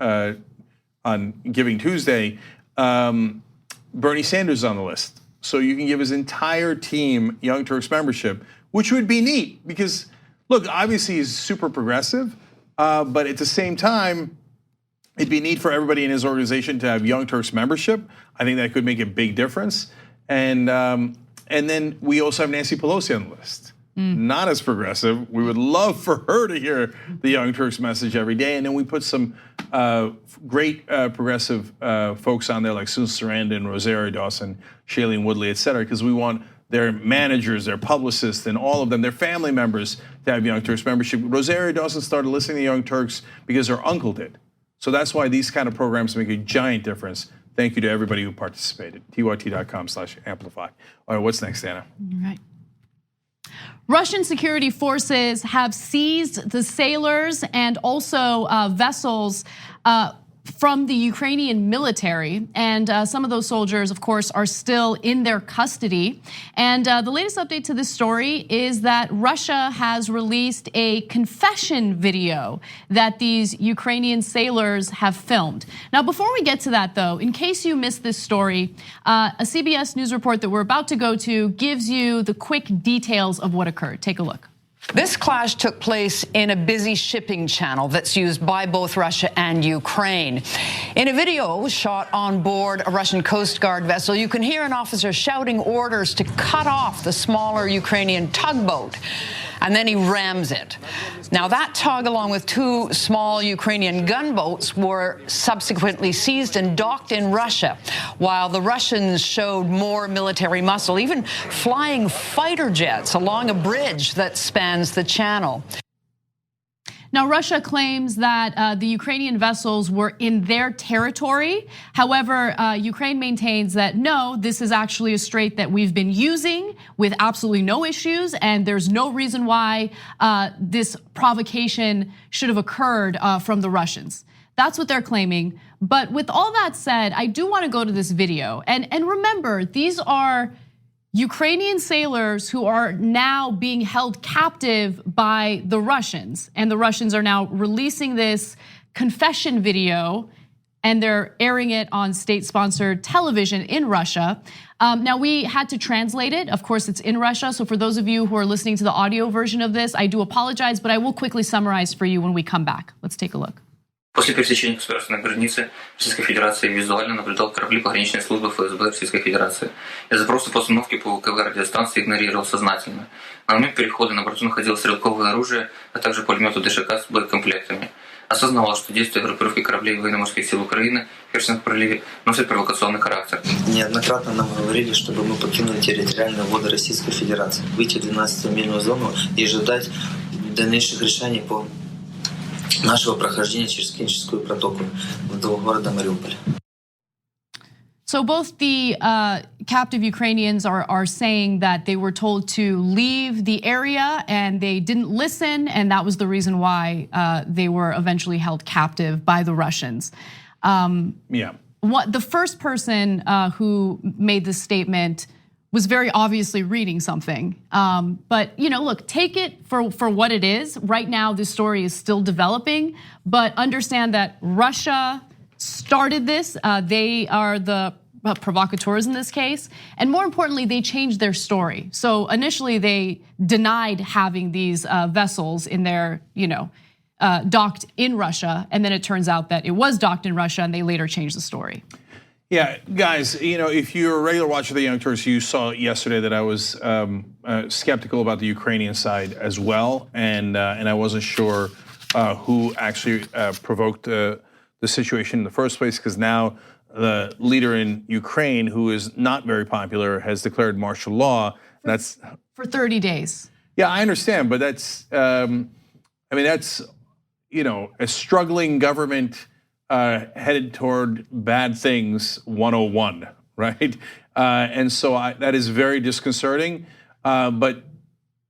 Giving Tuesday, Bernie Sanders is on the list. So you can give his entire team Young Turks membership, which would be neat because, look, obviously he's super progressive, but at the same time, it'd be neat for everybody in his organization to have Young Turks membership. I think that could make a big difference. And then we also have Nancy Pelosi on the list. Not as progressive. We would love for her to hear the Young Turks message every day. And then we put some great progressive folks on there like Susan Sarandon, Rosario Dawson, Shailene Woodley, et cetera, because we want their managers, their publicists, and all of them, their family members to have Young Turks membership. Rosario Dawson started listening to Young Turks because her uncle did. So that's why these kind of programs make a giant difference. Thank you to everybody who participated. tyt.com/amplify. All right, what's next, Anna? All right. Russian security forces have seized the sailors and also vessels from the Ukrainian military, and some of those soldiers, of course, are still in their custody. And the latest update to this story is that Russia has released a confession video that these Ukrainian sailors have filmed. Now, before we get to that, though, in case you missed this story, a CBS News report that we're about to go to gives you the quick details of what occurred. Take a look. This clash took place in a busy shipping channel that's used by both Russia and Ukraine. In a video shot on board a Russian Coast Guard vessel, you can hear an officer shouting orders to cut off the smaller Ukrainian tugboat, and then he rams it. Now, that tug, along with 2 small Ukrainian gunboats, were subsequently seized and docked in Russia, while the Russians showed more military muscle, even flying fighter jets along a bridge that spans the channel. Now, Russia claims that the Ukrainian vessels were in their territory. However, Ukraine maintains that no, this is actually a strait that we've been using with absolutely no issues, and there's no reason why this provocation should have occurred from the Russians. That's what they're claiming. But with all that said, I do want to go to this video. And remember, these are Ukrainian sailors who are now being held captive by the Russians, and the Russians are now releasing this confession video, and they're airing it on state-sponsored television in Russia. Now, we had to translate it. Of course, it's in Russia, so for those of you who are listening to the audio version of this, I do apologize, but I will quickly summarize for you when we come back. Let's take a look. После пересечения государственной границы Российской Федерации визуально наблюдал корабли пограничной службы ФСБ Российской Федерации. Я запросы по установке по КВ радиостанции игнорировал сознательно. На момент перехода на борту находилось стрелковое оружие, а также пулеметы ДШК с боекомплектами. Осознавал, что действия группировки кораблей военно-морских сил Украины в Керченском проливе носят провокационный характер. Неоднократно нам говорили, чтобы мы покинули территориальные воды Российской Федерации, выйти в 12-мильную зону и ожидать дальнейших решений по нашего прохождения через Керченскую протоку до города Мариуполь. So both the captive Ukrainians are saying that they were told to leave the area and they didn't listen, and that was the reason why they were eventually held captive by the Russians. Yeah. The first person who made this statement was very obviously reading something. But look, take it for what it is. Right now, this story is still developing, but understand that Russia started this. They are the provocateurs in this case. And more importantly, they changed their story. So initially they denied having these vessels in their, docked in Russia. And then it turns out that it was docked in Russia and they later changed the story. Yeah, guys, if you're a regular watcher of the Young Turks, you saw yesterday that I was skeptical about the Ukrainian side as well, and I wasn't sure who actually provoked the situation in the first place, because now the leader in Ukraine, who is not very popular, has declared martial law. That's for 30 days. Yeah, I understand, but that's that's a struggling government headed toward bad things 101, right? And so that is very disconcerting. But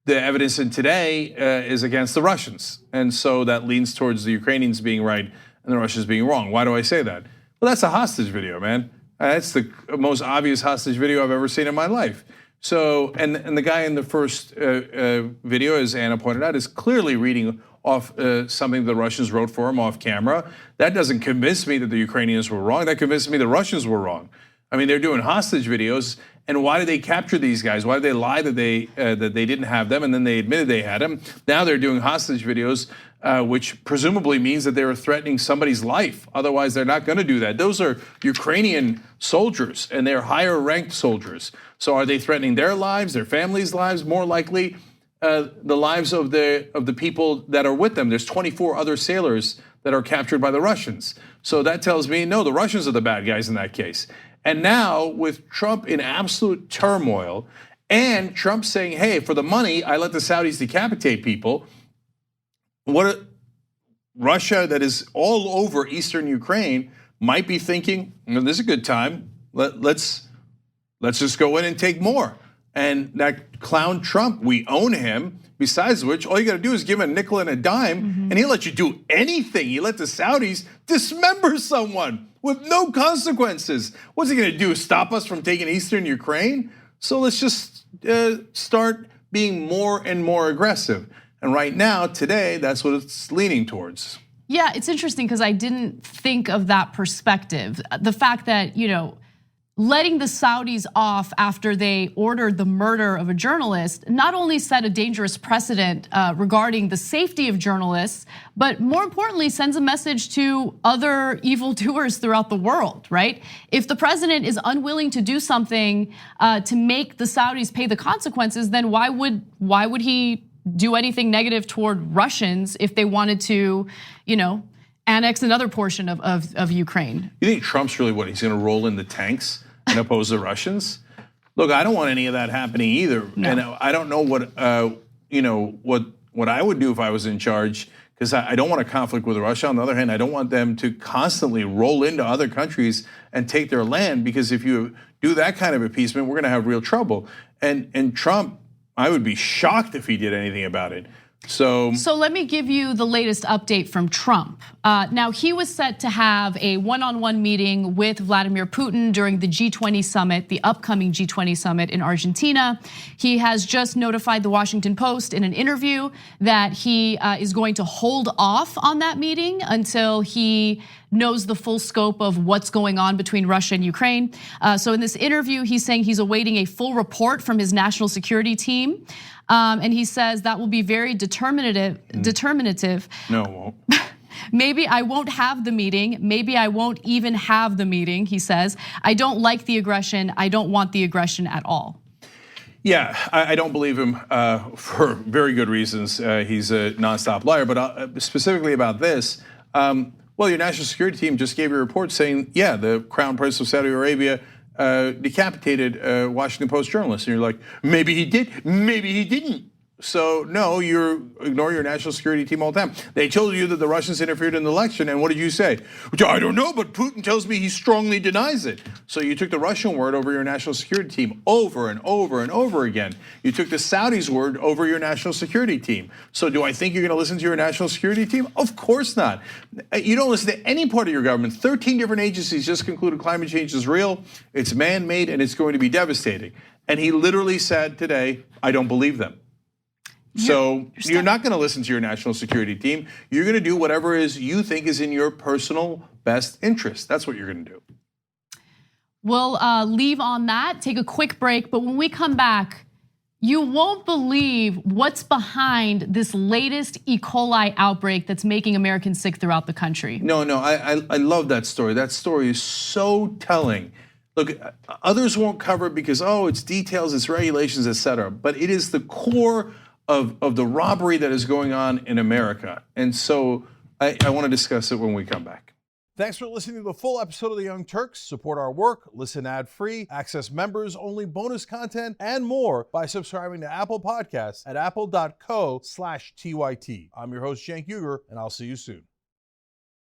the evidence in today is against the Russians. And so that leans towards the Ukrainians being right and the Russians being wrong. Why do I say that? Well, that's a hostage video, man. That's the most obvious hostage video I've ever seen in my life. So, and the guy in the first video, as Anna pointed out, is clearly reading off something the Russians wrote for him off camera. That doesn't convince me that the Ukrainians were wrong. That convinces me the Russians were wrong. I mean, they're doing hostage videos, and why did they capture these guys? Why did they lie that they didn't have them, and then they admitted they had them? Now they're doing hostage videos, which presumably means that they were threatening somebody's life. Otherwise, they're not going to do that. Those are Ukrainian soldiers, and they're higher ranked soldiers. So are they threatening their lives, their families' lives? More likely, the lives of the people that are with them. There's 24 other sailors that are captured by the Russians. So that tells me, no, the Russians are the bad guys in that case. And now with Trump in absolute turmoil, and Trump saying, hey, for the money, I let the Saudis decapitate people. Russia, that is all over eastern Ukraine, might be thinking, this is a good time. Let's just go in and take more. And that clown Trump, we own him. Besides which, all you got to do is give him a nickel and a dime, and he'll let you do anything. You let the Saudis dismember someone with no consequences. What's he going to do? Stop us from taking eastern Ukraine? So let's just start being more and more aggressive. And right now, today, that's what it's leaning towards. Yeah, it's interesting because I didn't think of that perspective. The fact that, letting the Saudis off after they ordered the murder of a journalist not only set a dangerous precedent regarding the safety of journalists, but more importantly sends a message to other evildoers throughout the world, right? If the president is unwilling to do something to make the Saudis pay the consequences, then why would he do anything negative toward Russians if they wanted to, annex another portion of Ukraine? You think Trump's really what? He's going to roll in the tanks and oppose the Russians? Look, I don't want any of that happening either. No. And I don't know what I would do if I was in charge, because I don't want a conflict with Russia. On the other hand, I don't want them to constantly roll into other countries and take their land, because if you do that kind of appeasement, we're going to have real trouble. And Trump, I would be shocked if he did anything about it. So let me give you the latest update from Trump. Now, he was set to have a one-on-one meeting with Vladimir Putin during the G20 summit, the upcoming G20 summit in Argentina. He has just notified the Washington Post in an interview that he is going to hold off on that meeting until he knows the full scope of what's going on between Russia and Ukraine. So in this interview, he's saying he's awaiting a full report from his national security team. And he says that will be very determinative. No, it won't. Maybe I won't have the meeting. Maybe I won't even have the meeting, he says. I don't like the aggression. I don't want the aggression at all. Yeah, I don't believe him for very good reasons. He's a nonstop liar. But specifically about this, well, your national security team just gave you a report saying, yeah, the Crown Prince of Saudi Arabia decapitated a Washington Post journalist. And you're like, maybe he did, maybe he didn't. So no, you ignore your national security team all the time. They told you that the Russians interfered in the election, and what did you say? I don't know, but Putin tells me he strongly denies it. So you took the Russian word over your national security team over and over and over again. You took the Saudis' word over your national security team. So do I think you're going to listen to your national security team? Of course not. You don't listen to any part of your government. 13 different agencies just concluded climate change is real, it's man-made, and it's going to be devastating. And he literally said today, I don't believe them. So you're not going to listen to your national security team. You're going to do whatever is you think is in your personal best interest. That's what you're going to do. We'll leave on that, take a quick break. But when we come back, you won't believe what's behind this latest E. coli outbreak that's making Americans sick throughout the country. No, I love that story. That story is so telling. Look, others won't cover it because, it's details, it's regulations, et cetera. But it is the core of the robbery that is going on in America. And so I want to discuss it when we come back. Thanks for listening to the full episode of The Young Turks. Support our work, listen ad-free, access members-only bonus content, and more by subscribing to Apple Podcasts at apple.co/TYT. I'm your host, Cenk Uygur, and I'll see you soon.